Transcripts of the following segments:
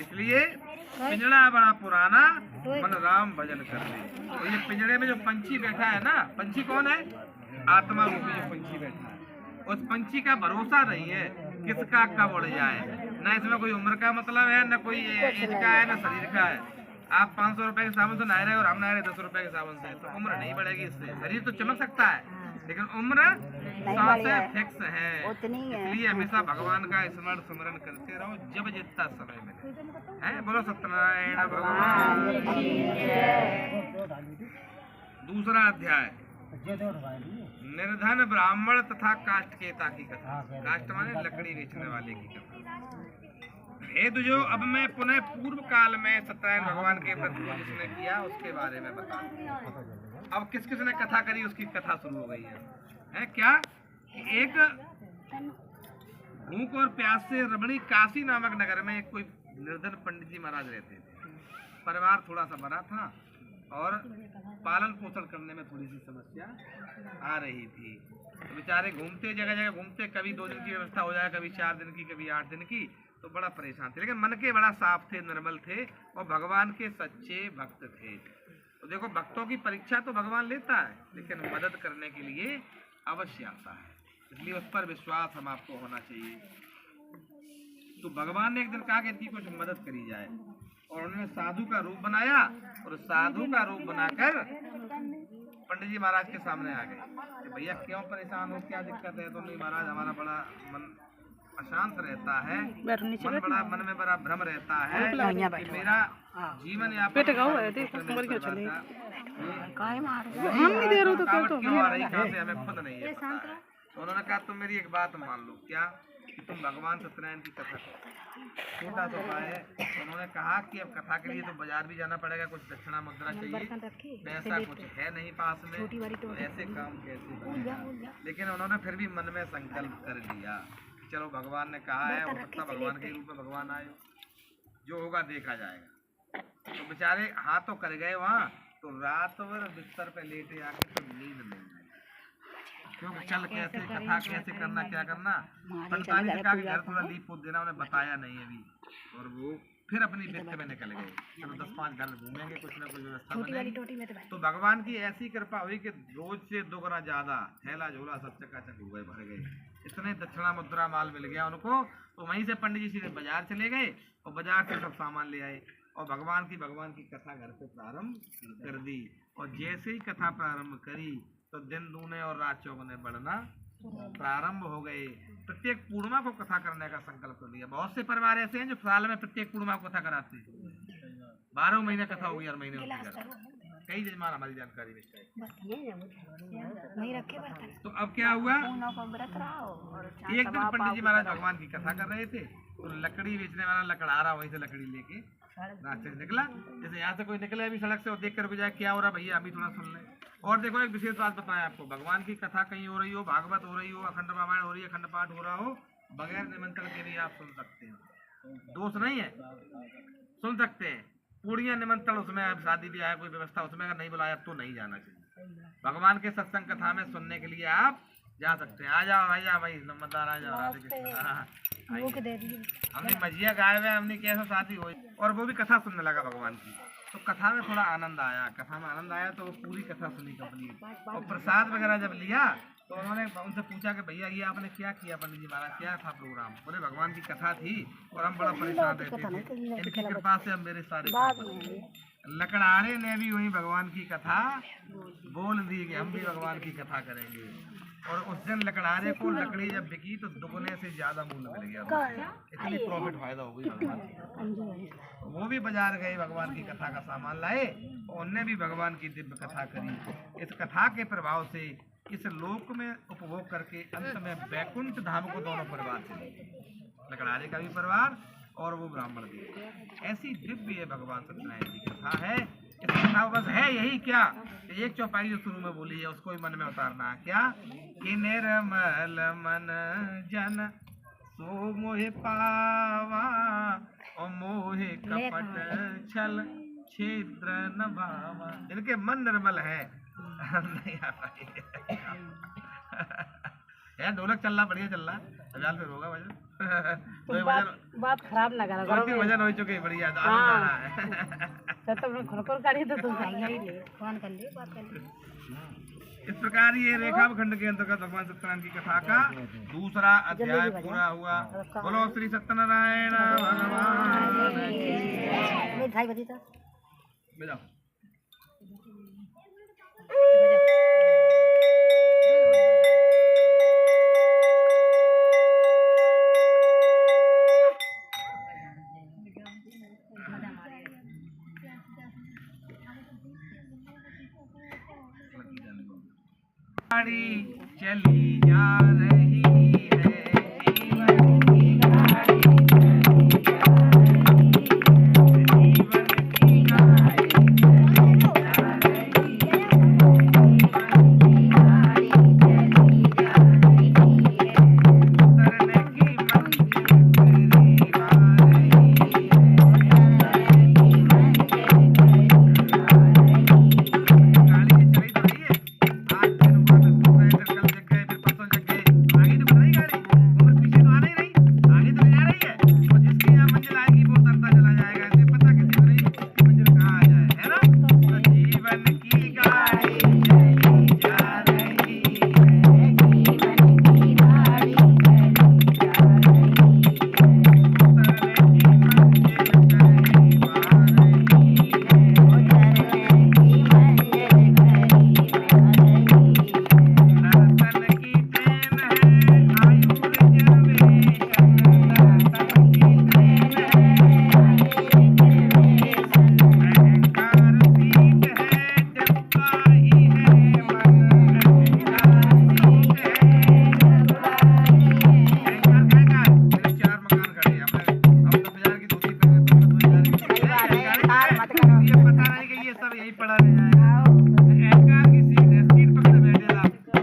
इसलिए पिंजड़ा बड़ा पुराना, मन राम भजन कर ले। तो ये पिंजड़े में जो पंछी बैठा है ना, पंछी कौन है? आत्मा रूपी जो पंछी बैठा है, उस पंछी का भरोसा नहीं है किसका कब उड़ जाए। ना इसमें कोई उम्र का मतलब है, ना कोई एज का है, ना शरीर का है। आप 500 रुपए के साबुन से नहा रहे और हम नहा रहे 10 रुपए के साबुन से, तो उम्र नहीं बढ़ेगी इससे। शरीर तो चमक सकता है, लेकिन उम्र सांसें फिक्स है। इसलिए हमेशा भगवान का स्मरण सुमरण करते रहो जब जितना समय मिले। है बोलो सत्यनारायण भगवान। दूसरा अध्याय निर्धन ब्राह्मण तथा काष्ठकेता की कथा। काष्ठ माने लकड़ी बेचने वाले की कथा। हे दुजो, अब मैं पुनः पूर्व काल में सत्यनारायण भगवान के प्रति जिसने किया उसके बारे में बता। अब किस किस ने कथा करी उसकी कथा शुरू हो गई है क्या? एक भूख और प्यास से रमणी काशी नामक नगर में एक कोई निर्धन पंडित जी महाराज रहते थे। परिवार थोड़ा सा बड़ा था और पालन पोषण करने में थोड़ी सी समस्या आ रही थी। तो बेचारे घूमते, जगह जगह घूमते, कभी 2 दिन की व्यवस्था हो जाए, कभी 4 दिन की, कभी 8 दिन की, तो बड़ा परेशान थे। लेकिन मन के बड़ा साफ थे, निर्मल थे और भगवान के सच्चे भक्त थे। तो देखो, भक्तों की परीक्षा तो भगवान लेता है, लेकिन मदद करने के लिए अवश्य आता है। इसलिए उस पर विश्वास हम आपको होना चाहिए। तो भगवान ने एक दिन कहा कि इनकी कुछ मदद करी जाए, और उन्होंने साधु का रूप बनाया और साधु का रूप बनाकर पंडित जी महाराज के सामने आ गए। भैया क्यों परेशान हो, क्या दिक्कत है? तो नहीं महाराज, हमारा बड़ा मन अशांत रहता है, मन में बड़ा भ्रम रहता है कि मेरा जीवन यापन क्यों आ रही, कहाँ से हमें खुद नहीं है पता है। तो उन्होंने कहा तुम मेरी एक बात मान लो, क्या? कि तुम भगवान सत्यनारायण की कथा करो। छोटा सा उपाय है। तो उन्होंने कहा कि अब कथा के लिए तो बाजार भी जाना पड़ेगा, कुछ दक्षिणा मुद्रा चाहिए, पैसा कुछ है नहीं पास में, तो ऐसे काम कैसे बनेगा? लेकिन उन्होंने फिर भी मन में संकल्प कर लिया, चलो भगवान ने कहा है, हो सकता भगवान के रूप में भगवान आए, जो होगा देखा जाएगा। तो बेचारे हाथ तो कर गए वहाँ, तो रात भर बिस्तर पे लेटे आके तो नींद नहीं आई। क्योंकि चल कैसे कथा कैसे करना, क्या करना, 45 का घर थोड़ा लीप पोत देना, उन्हें बताया नहीं अभी। और वो फिर अपनी वित्त में निकल गए, चलो 10-5 घर घूमेंगे, कुछ ना कुछ व्यवस्था बनेगी। तो भगवान की ऐसी कृपा हुई कि रोज से 2 गुना ज्यादा थैला झोला सब चकाचक हुए, भर गए। इतने दक्षिणा मुद्रा माल मिल गया उनको। तो वहीं से पंडित जी सीधे बाजार चले गए और बाजार से सब सामान ले आए और भगवान की कथा घर से प्रारंभ कर दी। और जैसे ही कथा प्रारंभ करी तो दिन दूने और रात चौगुने बढ़ना प्रारंभ हो गए। प्रत्येक पूर्णिमा को कथा करने का संकल्प कर लिया। बहुत से परिवार ऐसे हैं जो साल में प्रत्येक पूर्णिमा को कथा कराते हैं, 12 महीने कथा होगी, हर महीने होगी। कई जजमान हमारी जानकारी में नहीं रखे। तो अब क्या हुआ, एक दिन पंडित जी महाराज भगवान की कथा कर रहे थे, तो लकड़ी बेचने वाला लकड़हारा वहीं से लकड़ी लेके रास्ते से निकला। जैसे यहाँ से कोई निकले अभी सड़क से और देख कर जाए क्या हो रहा भैया, अभी थोड़ा सुन ले। और देखो एक विशेष बात बताएं आपको, भगवान की कथा कहीं हो रही हो, भागवत हो रही हो, अखंड रामायण हो रही है, अखंड पाठ हो रहा हो, बगैर निमंत्रण के भी आप सुन सकते हो, दोष नहीं है, सुन सकते हैं। पूर्णिया निमंत्रण उसमें, अब शादी ब्याह कोई व्यवस्था उसमें अगर नहीं बुलाया तो नहीं जाना चाहिए। भगवान के सत्संग कथा में सुनने के लिए आप जा सकते हैं। आ जाओ भैया, भाई नमस्कार, आ जाओ, राधे कृष्ण। हमने मजिया गाए हुए, हमने कैसा शादी हुई, और वो भी कथा सुनने लगा भगवान की। तो कथा में थोड़ा आनंद आया, कथा में आनंद आया तो वो पूरी कथा सुनी कंप्लीट। और प्रसाद वगैरह जब लिया तो उन्होंने उनसे पूछा कि भैया ये आपने क्या किया पंडित जी महाराज, क्या था प्रोग्राम? बोले भगवान की कथा थी और हम बड़ा परेशान रहते थे, इनकी कृपा से हम मेरे सारे। लकड़हारे ने भी वही भगवान की कथा बोल दी कि हम भी भगवान की कथा करेंगे। और उस दिन लकड़हारे को लकड़ी जब बिकी तो 2 गुने से ज्यादा मूल्य मिल गया, इतनी प्रॉफिट फायदा हो गई। वो भी बाजार गए, भगवान की कथा का सामान लाए, उनने भी भगवान की दिव्य कथा करी। इस कथा के प्रभाव से इस लोक में उपभोग करके अंत में वैकुंठ धाम को दोनों परिवार चले, लकड़हारे का भी परिवार और वो ब्राह्मण भी। ऐसी दिव्य भगवान सत्यनारायण की कथा है। इस कथा बस है यही क्या, एक चौपाई जो शुरू में बोली है उसको भी मन में उतारना है। क्या कि निर्मल मन जन सो मोहे पावा और मोहे कपट छल छिद्र न भावा। इनके मन निर्मल है। नहीं आ पाई है, ढोलक चल रहा, बढ़िया चल रहा। बाजार फिर होगा वजन तो बात खराब ना करो दो तीन वजन हो चुके बढ़िया तो तुम खड़कोर करी तो तुम खाएंगे ही ले फोन कर ले बात कर ले। इस प्रकार ये रेखाखंड के अंतर्गत भगवान सत्यनारायण की कथा का दूसरा अध्याय पूरा हुआ। बोलो श्री सत्यनारायण भगवान की बजाओ। गाड़ी चली जा रही है जीवन की गाड़ी चली जा रही है जीवन की गाड़ी चली जा रही है जीवन की गाड़ी चली जा रही है उतरने की मंजिल करीब आ रही है उतरने की मंजिल करीब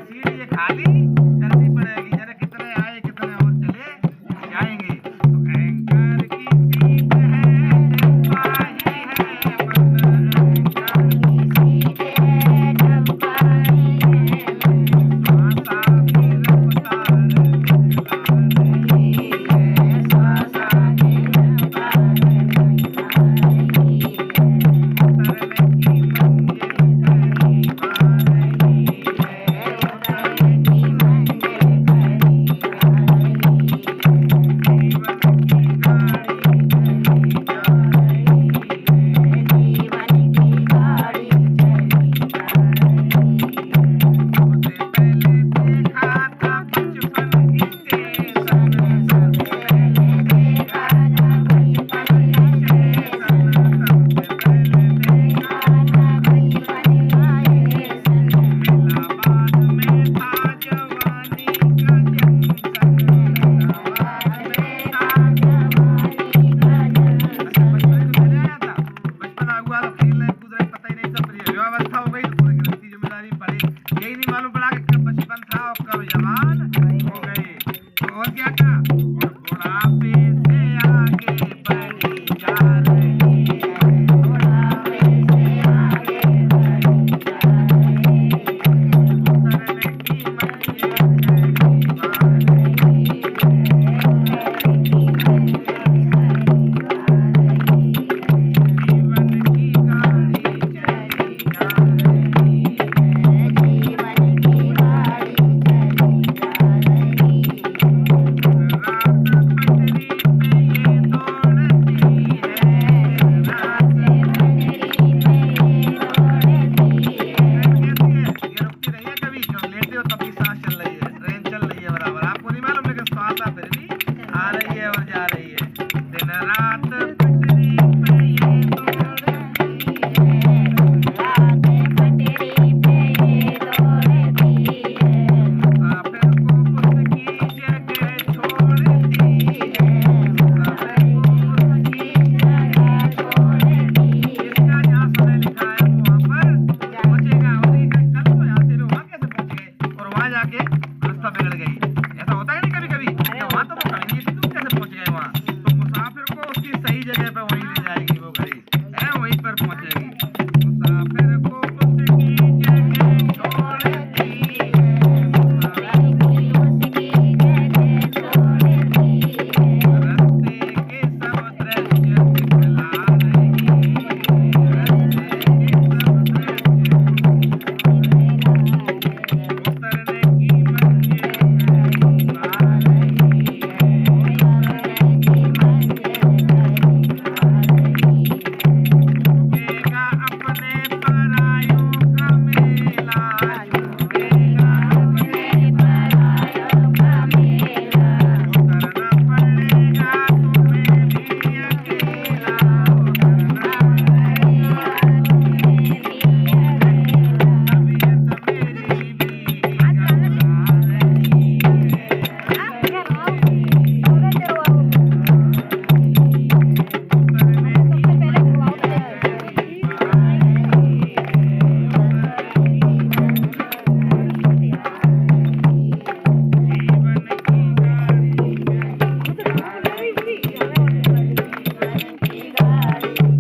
आ रही है। गाड़ी चली तो रही है आज छोड़ दी है